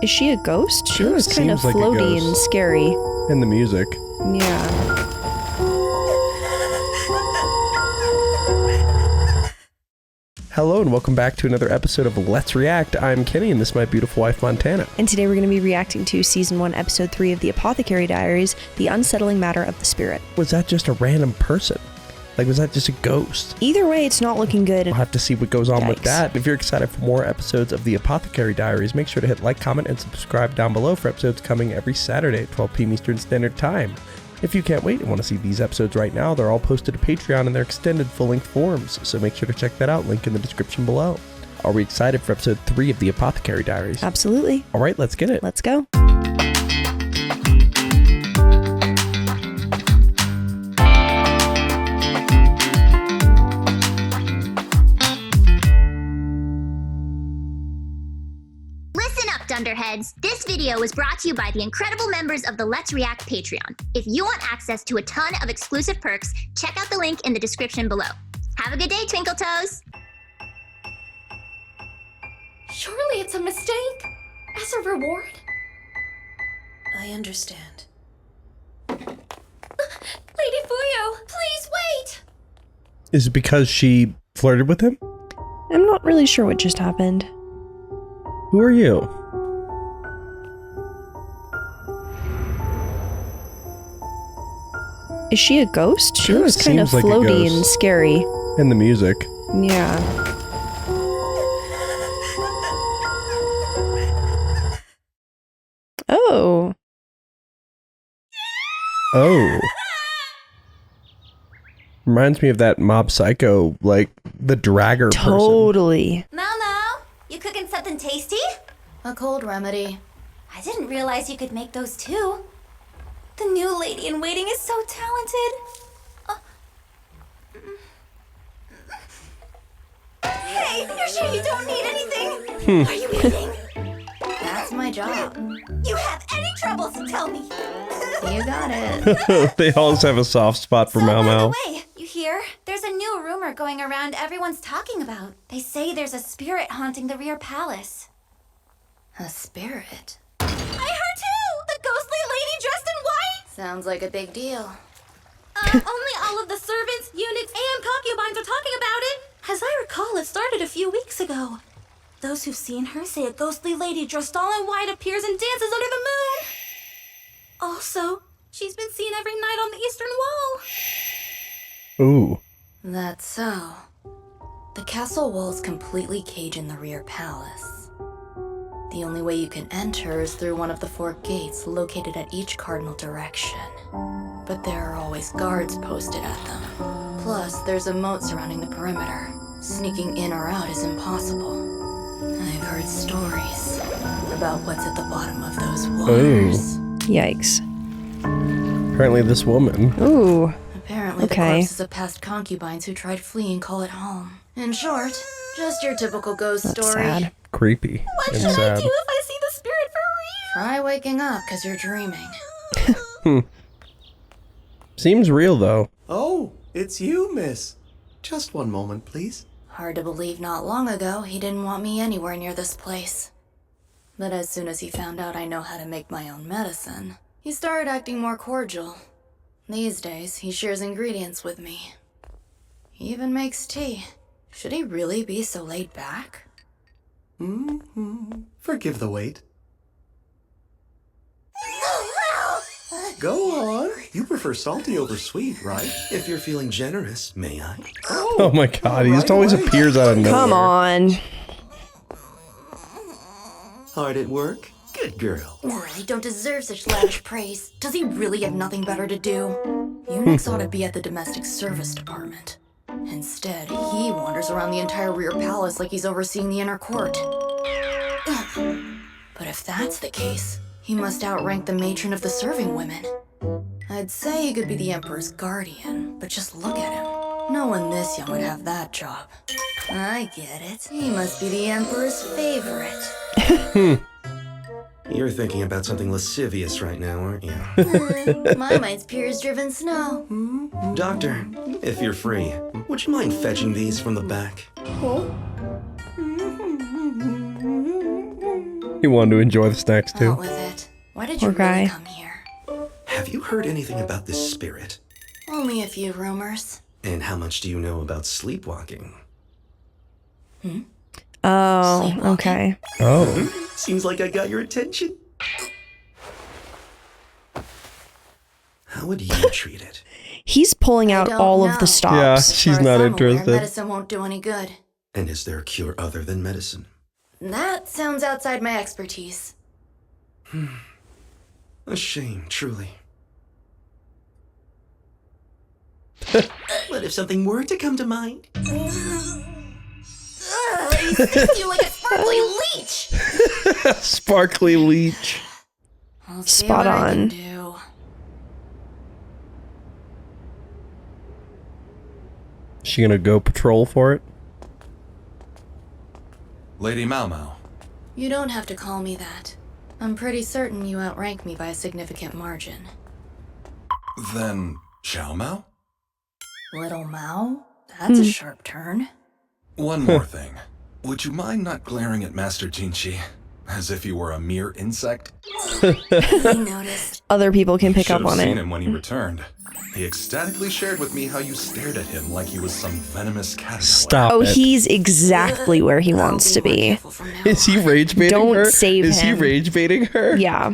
Is she a ghost? She Kinda looks kind of seems like a floaty ghost. and scary. And the music. Yeah. Hello and welcome back to another episode of Let's React. I'm Kenny and this is my beautiful wife Montana. And today we're going to be reacting to Season 1, Episode 3 of the Apothecary Diaries, The Unsettling Matter of the Spirit. Was that just a random person? Like, was that just a ghost? Either way, it's not looking good. We'll have to see what goes on with Yikes. that. If you're excited for more episodes of the Apothecary Diaries, make sure to hit like, comment, and subscribe down below for episodes coming every Saturday at 12 p.m. Eastern Standard Time. If you can't wait and want to see these episodes right now, they're all posted to Patreon in their extended full-length forms, so make sure to check that out, link in the description below. Are we excited for episode 3 of the Apothecary Diaries? Absolutely. All right, let's get it. Let's go. Dunderheads, this video was brought to you by the incredible members of the Let's React Patreon. If you want access to a ton of exclusive perks, check out the link in the description below. Have a good day, Twinkle Toes! Surely it's a mistake? As a reward? I understand. Lady Fuyo, please wait! Is it because she flirted with him? I'm not really sure what just happened. Who are you? Is she a ghost? She Kinda looks kind of seems like a floaty ghost. and scary. And the music. Yeah. Oh. Oh. Reminds me of that Mob Psycho, like, the dragger person. Totally. Mao Mao, you cooking something tasty? A cold remedy. I didn't realize you could make those too. The new lady in waiting is so talented. Hey, you're sure you don't need anything? Are you eating? That's my job. You have any troubles, tell me. You got it. They always have a soft spot for Mao Mao. By the way, you hear? There's a new rumor going around everyone's talking about. They say there's a spirit haunting the rear palace. A spirit? I heard too! The ghostly lady dressed in white! Sounds like a big deal. Only all of the servants, eunuchs, and concubines are talking about it. As I recall, it started a few weeks ago. Those who've seen her say a ghostly lady dressed all in white appears and dances under the moon. Also, she's been seen every night on the eastern wall. Ooh. That's so. The castle walls completely cage in the rear palace. The only way you can enter is through one of the 4 gates located at each cardinal direction. But there are always guards posted at them. Plus, there's a moat surrounding the perimeter. Sneaking in or out is impossible. I've heard stories about what's at the bottom of those waters. Yikes. Apparently this woman. Ooh. Apparently the Okay. corpses of past concubines who tried fleeing call it home. In short, just your typical ghost That's story. sad. Creepy. What and should sad. I do if I see the spirit for real? Try waking up because you're dreaming. Seems real though. Oh, it's you, miss. Just one moment, please. Hard to believe not long ago he didn't want me anywhere near this place. But as soon as he found out I know how to make my own medicine, he started acting more cordial. These days, he shares ingredients with me. He even makes tea. Should he really be so laid back? Forgive the wait. Go on. You prefer salty over sweet, right? If you're feeling generous, may I? Oh my god, he just right always away. appears out of nowhere. Come on. Hard at work? Good girl. I don't deserve such lavish praise. Does he really have nothing better to do? Eunuchs ought to be at the domestic service department. Instead, he wanders around the entire rear palace like he's overseeing the inner court. But if that's the case, he must outrank the matron of the serving women. I'd say he could be the emperor's guardian, but just look at him. No one this young would have that job. I get it. He must be the emperor's favorite. You're thinking about something lascivious right now, aren't you? My mind's Piers-driven snow. Doctor, if you're free, would you mind fetching these from the back? He wanted to enjoy the snacks Out too. with it. Why did Poor you really guy. come here? Have you heard anything about this spirit? Only a few rumors. And how much do you know about sleepwalking? Oh, Sleepwalking? okay. Oh. Seems like I got your attention. How would you treat it? He's pulling out don't all of know. the stops. Yeah, As she's far as not I'm aware, interested. medicine won't do any good. And is there a cure other than medicine? That sounds outside my expertise. A shame, truly. What if something were to come to mind? He sticks you like a sparkly leech! Sparkly leech. I'll see Spot what I can on. do. She gonna go patrol for it? Lady Mao Mao. You don't have to call me that. I'm pretty certain you outrank me by a significant margin. Then Xiao Mao? Little Mao? That's a sharp turn. One more thing. Would you mind not glaring at Master Jinchi as if he were a mere insect? He noticed. Other people can pick Should up have on seen it. him when he returned. He ecstatically shared with me how you stared at him like he was some venomous caterpillar. Stop Oh, it. he's exactly where he wants to I'll more be. careful from now Is he on. rage baiting Don't her? save Is him. he rage baiting her? Yeah.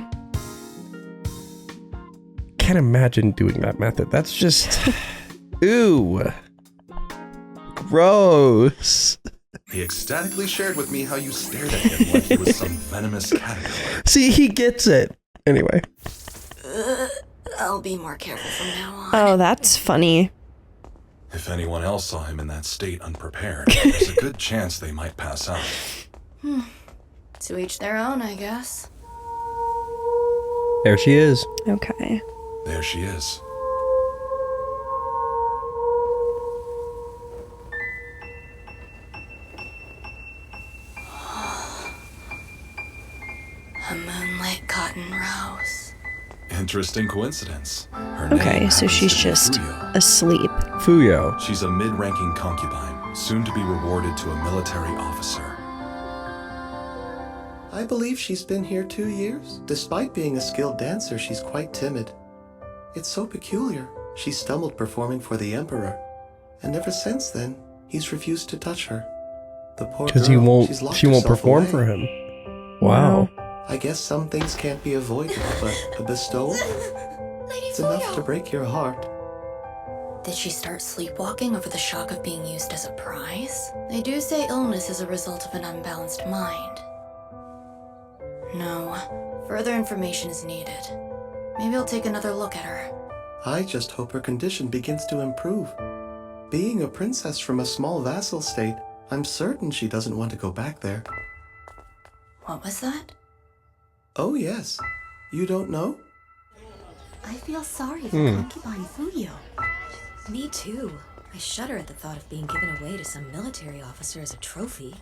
Can't imagine doing that method. That's just... Ooh. Gross. He ecstatically shared with me how you stared at him like he was some venomous caterpillar. See, he gets it. Anyway. I'll be more careful from now on. Oh, that's funny. If anyone else saw him in that state unprepared, there's a good chance they might pass out. To each their own, I guess. There she is. Okay. There she is. A moonlit cotton rose. Interesting coincidence. Her Okay, name so happens she's to be just Fuyo. asleep. Fuyo. She's a mid-ranking concubine, soon to be rewarded to a military officer. I believe she's been here 2 years. Despite being a skilled dancer, she's quite timid. It's so peculiar. She stumbled performing for the Emperor. And ever since then, he's refused to touch her. The poor Because girl, she's locked she won't herself perform away. for him. Wow. I guess some things can't be avoided, but a bestowal? It's enough to break your heart. Did she start sleepwalking over the shock of being used as a prize? They do say illness is a result of an unbalanced mind. No, further information is needed. Maybe I'll take another look at her. I just hope her condition begins to improve. Being a princess from a small vassal state, I'm certain she doesn't want to go back there. What was that? Oh yes, you don't know? I feel sorry for concubine Fuyo. Me too. I shudder at the thought of being given away to some military officer as a trophy.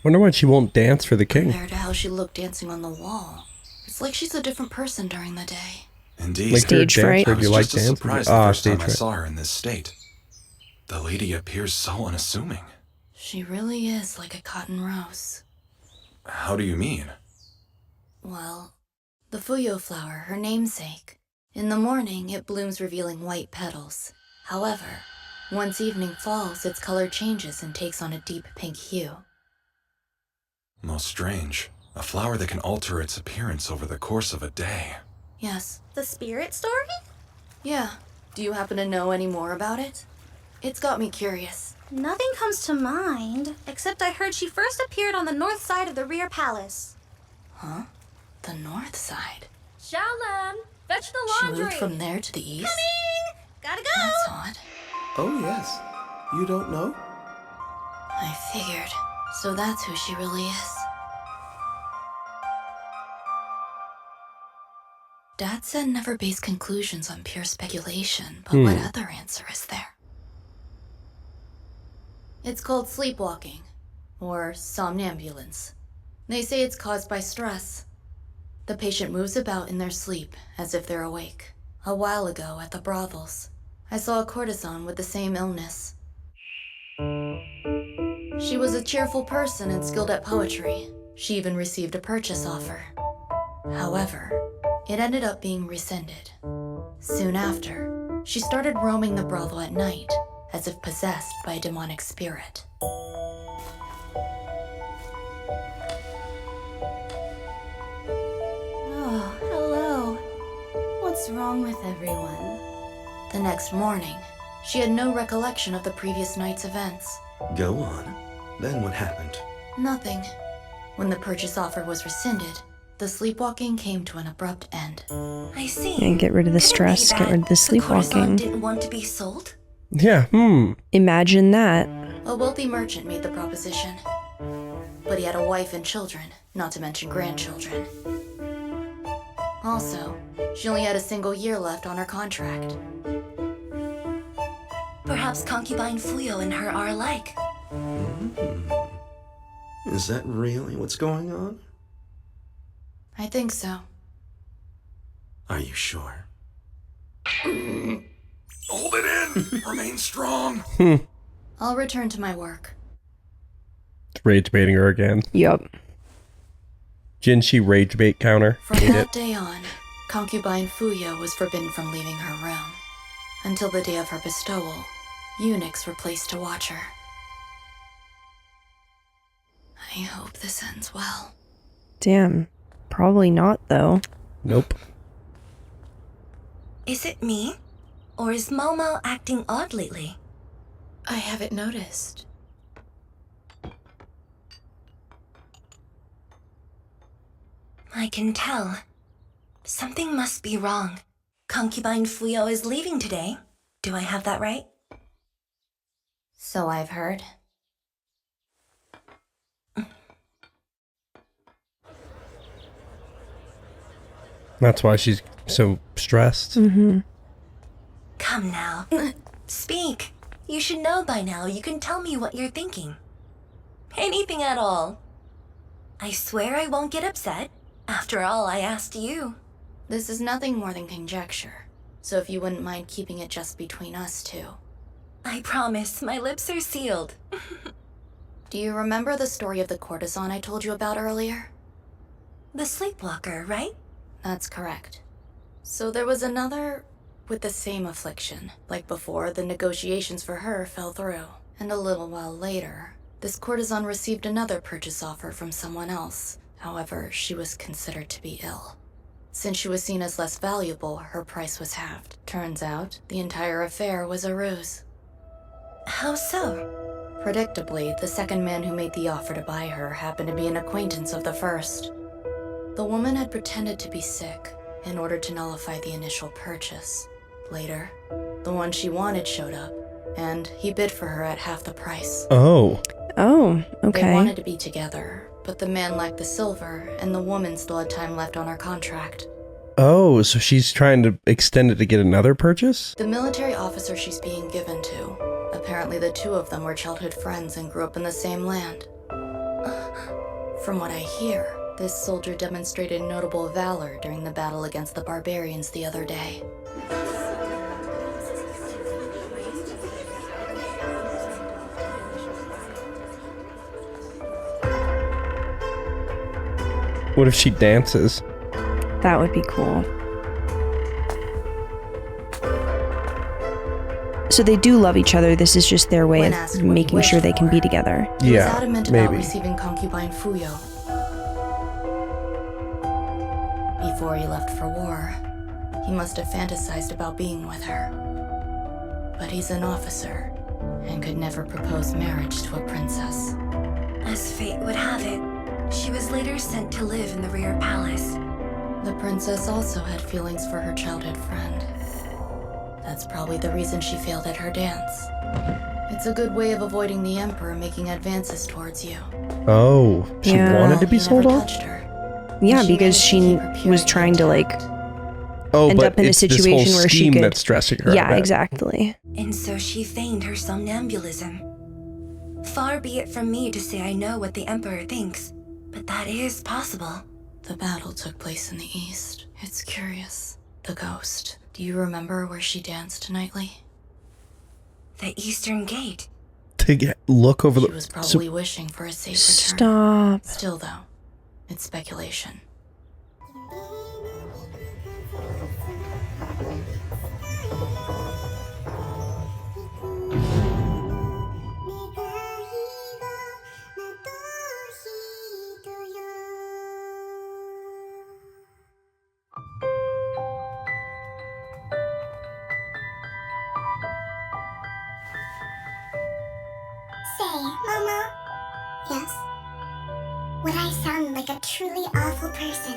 Wonder why she won't dance for the king. Compared to how she looked dancing on the wall. It's like she's a different person during the day. Indeed. Like her Stage fright. dancer, I do was you like just as dancing? surprised the first stage time I fright. saw her in this state. The lady appears so unassuming. She really is like a cotton rose. How do you mean? Well, the Fuyo flower, her namesake. In the morning, it blooms revealing white petals. However, once evening falls, its color changes and takes on a deep pink hue. Most strange. A flower that can alter its appearance over the course of a day. Yes. The spirit story? Yeah. Do you happen to know any more about it? It's got me curious. Nothing comes to mind, except I heard she first appeared on the north side of the rear palace. Huh? The north side. Xiaolan, fetch the She laundry. moved from there to the east? Gotta go. That's odd. Oh yes, you don't know? I figured. So that's who she really is. Dad said never base conclusions on pure speculation, but what other answer is there? It's called sleepwalking, or somnambulance. They say it's caused by stress. The patient moves about in their sleep as if they're awake. A while ago at the brothels, I saw a courtesan with the same illness. She was a cheerful person and skilled at poetry. She even received a purchase offer. However, it ended up being rescinded. Soon after, she started roaming the brothel at night, as if possessed by a demonic spirit. Oh, hello. What's wrong with everyone? The next morning, she had no recollection of the previous night's events. Go on. Then what happened? Nothing. When the purchase offer was rescinded, the sleepwalking came to an abrupt end. I see. And get rid of the stress, get rid of the The courtesan sleepwalking. didn't want to be sold? Yeah, Imagine that. A wealthy merchant made the proposition. But he had a wife and children, not to mention grandchildren. Also, she only had a single year left on her contract. Perhaps concubine Fuyo and her are alike. Is that really what's going on? I think so. Are you sure? Hold it in! Remain strong! I'll return to my work. rage baiting her again. Yup. Jinshi rage bait counter. From Hate that it. day on, concubine Fuyo was forbidden from leaving her room. Until the day of her bestowal, eunuchs were placed to watch her. I hope this ends well. Damn. Probably not, though. Nope. Is it me? Or is Maomao acting odd lately? I haven't noticed. I can tell. Something must be wrong. Concubine Fuyo is leaving today. Do I have that right? So I've heard. That's why she's so stressed. Mm-hmm. Come now. Speak. You should know by now. You can tell me what you're thinking. Anything at all. I swear I won't get upset. After all, I asked you. This is nothing more than conjecture, so if you wouldn't mind keeping it just between us two. I promise, my lips are sealed. Do you remember the story of the courtesan I told you about earlier? The sleepwalker, right? That's correct. So there was another with the same affliction. Like before, the negotiations for her fell through. And a little while later, this courtesan received another purchase offer from someone else. However, she was considered to be ill. Since she was seen as less valuable, her price was halved. Turns out, the entire affair was a ruse. How so? Predictably, the second man who made the offer to buy her happened to be an acquaintance of the first. The woman had pretended to be sick in order to nullify the initial purchase. Later, the one she wanted showed up, and he bid for her at half the price. Oh. Oh, okay. They wanted to be together, but the man lacked the silver, and the woman still had time left on her contract. Oh, so she's trying to extend it to get another purchase? The military officer she's being given to, apparently the two of them were childhood friends and grew up in the same land. From what I hear, this soldier demonstrated notable valor during the battle against the barbarians the other day. What if she dances? That would be cool. So they do love each other. This is just their way When of asked what he making sure they can wished be for, together. He was Yeah, adamant about maybe. receiving concubine Fuyo. Before he left for war, he must have fantasized about being with her. But he's an officer, and could never propose marriage to a princess. As fate would have it, she was later sent to live in the rear palace. The princess also had feelings for her childhood friend. That's probably the reason she failed at her dance. It's a good way of avoiding the emperor making advances towards you. Oh, she Yeah. wanted to be He sold never off? touched her. Yeah, She because managed to she keep her was purity trying to like, Oh, end but up in a it's this whole situation where she scheme could- that's stressing her. I yeah, bet. exactly. And so she feigned her somnambulism. Far be it from me to say I know what the emperor thinks, but that is possible. The battle took place in the east. It's curious. The ghost. Do you remember where she danced nightly? The Eastern Gate. to look over She the... was probably wishing for a safe return. Stop. Still, though, it's speculation. Say, Maomao. Yes? Would I sound like a truly awful person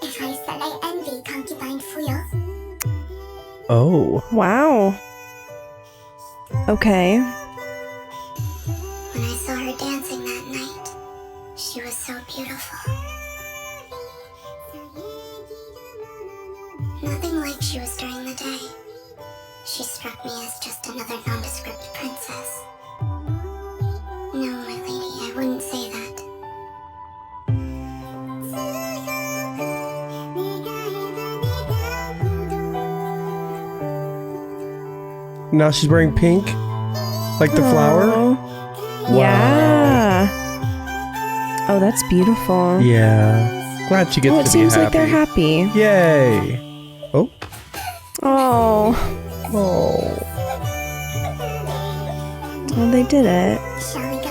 if I said I envy concubine Fuyo? Oh. Wow. Okay. When I saw her dancing that night, she was so beautiful. Nothing like she was during the day. She struck me as just another nondescript princess. No, my lady, I wouldn't say that. Now she's wearing pink? Like the flower? Wow. Yeah. Oh, that's beautiful. Yeah. Glad she gets Well, it to be seems happy. like they're happy. Yay. Oh. Oh. Oh. Well, they did it. Shall we go?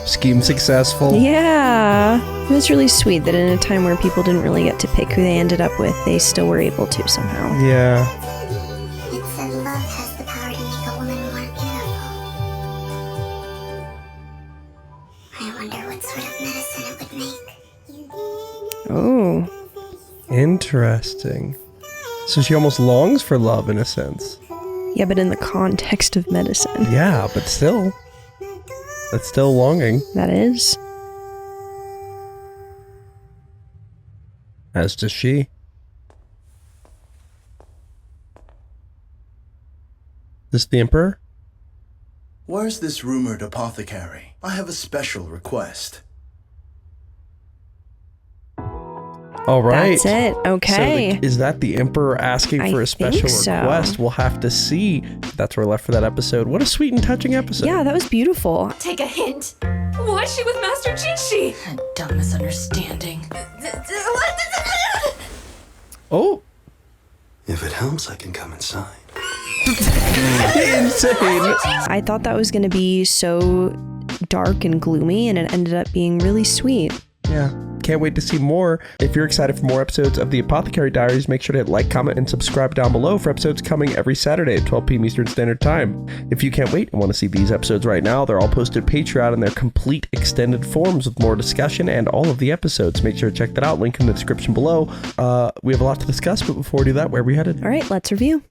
Scheme successful. Yeah. It was really sweet that in a time where people didn't really get to pick who they ended up with, they still were able to somehow. Yeah. It said love has the power to make a woman more beautiful. I wonder what sort of medicine it would make. Oh. Interesting. So she almost longs for love in a sense. Yeah, but in the context of medicine. Yeah, but still. That's still longing. That is. As does she. This the Emperor? Where's this rumored apothecary? I have a special request. All right. That's it. Okay. So is that the Emperor asking for a special request? We'll have to see. That's where we're left for that episode. What a sweet and touching episode. Yeah, that was beautiful. Take a hint. Why is she with Master Jinshi? A dumb misunderstanding. Oh. If it helps, I can come inside. Insane. I thought that was going to be so dark and gloomy, and it ended up being really sweet. Yeah. Can't wait to see more. If you're excited for more episodes of the Apothecary Diaries, make sure to hit like, comment, and subscribe down below for episodes coming every Saturday at 12 p.m. Eastern Standard Time. If you can't wait and want to see these episodes right now, they're all posted to Patreon in their complete extended forms with more discussion and all of the episodes. Make sure to check that out. Link in the description below. We have a lot to discuss, but before we do that, where are we headed? All right, let's review.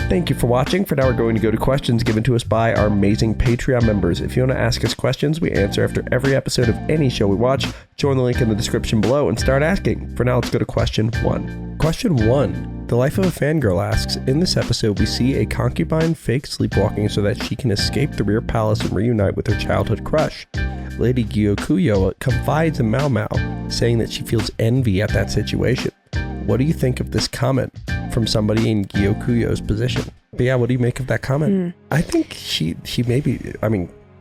Thank you for watching. For now, we're going to go to questions given to us by our amazing Patreon members. If you want to ask us questions we answer after every episode of any show we watch, join the link in the description below and start asking. For now, let's go to question 1. Question 1. The Life of a Fangirl asks, in this episode, we see a concubine fake sleepwalking so that she can escape the rear palace and reunite with her childhood crush. Lady Gyokuyo confides in Mao Mao, saying that she feels envy at that situation. What do you think of this comment from somebody in Gyokuyo's position? But yeah, what do you make of that comment? I think she maybe,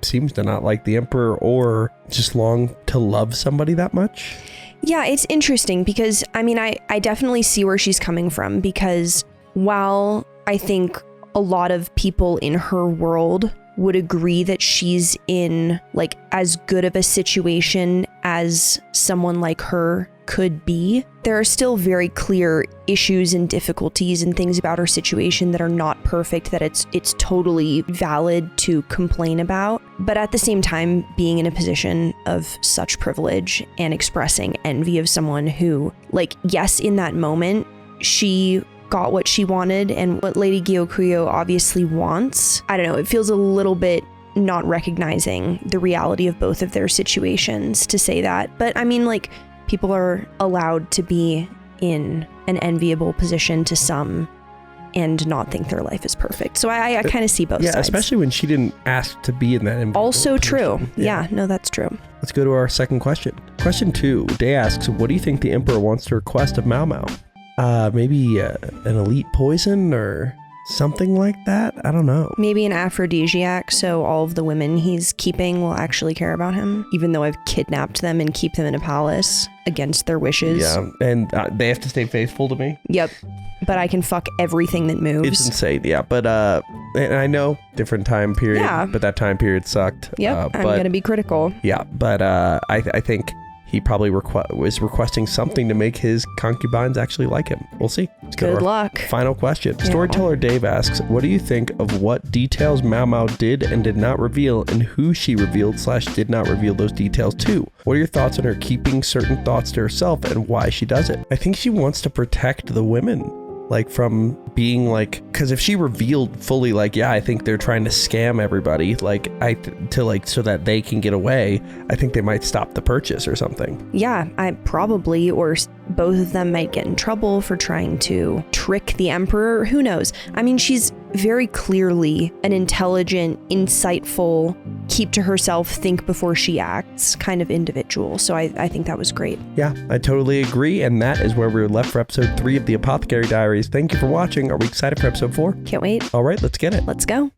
seems to not like the Emperor or just long to love somebody that much. Yeah, it's interesting because, I definitely see where she's coming from, because while I think a lot of people in her world would agree that she's in like as good of a situation as someone like her could be, there are still very clear issues and difficulties and things about her situation that are not perfect, that it's totally valid to complain about. But at the same time, being in a position of such privilege and expressing envy of someone who, like, yes, in that moment, she got what she wanted and what Lady Gyokuyo obviously wants. I don't know, it feels a little bit not recognizing the reality of both of their situations to say that. But people are allowed to be in an enviable position to some and not think their life is perfect. So I kind of see both sides. Yeah, especially when she didn't ask to be in that enviable Also position. true. Yeah, no, that's true. Let's go to our second question. Question 2. Day asks, what do you think the Emperor wants to request of Mao Mao? maybe an elite poison or something like that. I don't know. Maybe an aphrodisiac, so all of the women he's keeping will actually care about him, even though I've kidnapped them and keep them in a palace against their wishes. Yeah, and they have to stay faithful to me. Yep. But I can fuck everything that moves. It's insane, yeah. But and I know different time period. Yeah. But that time period sucked. Yep. I'm gonna be critical. Yeah, but I think he probably was requesting something to make his concubines actually like him. We'll see. Let's go to Good our luck. Final question. Yeah. Storyteller Dave asks, what do you think of what details Mao Mao did and did not reveal, and who she revealed / did not reveal those details to? What are your thoughts on her keeping certain thoughts to herself and why she does it? I think she wants to protect the women. Like from being like, because if she revealed fully, like, yeah, I think they're trying to scam everybody, like so that they can get away, I think they might stop the purchase or something. Yeah, I probably, or both of them might get in trouble for trying to trick the emperor. Who knows? I mean, she's very clearly an intelligent, insightful, keep to herself, think before she acts kind of individual. So I think that was great. Yeah, I totally agree. And that is where we're left for episode 3 of the Apothecary Diaries. Thank you for watching. Are we excited for episode 4? Can't wait. All right, let's get it. Let's go.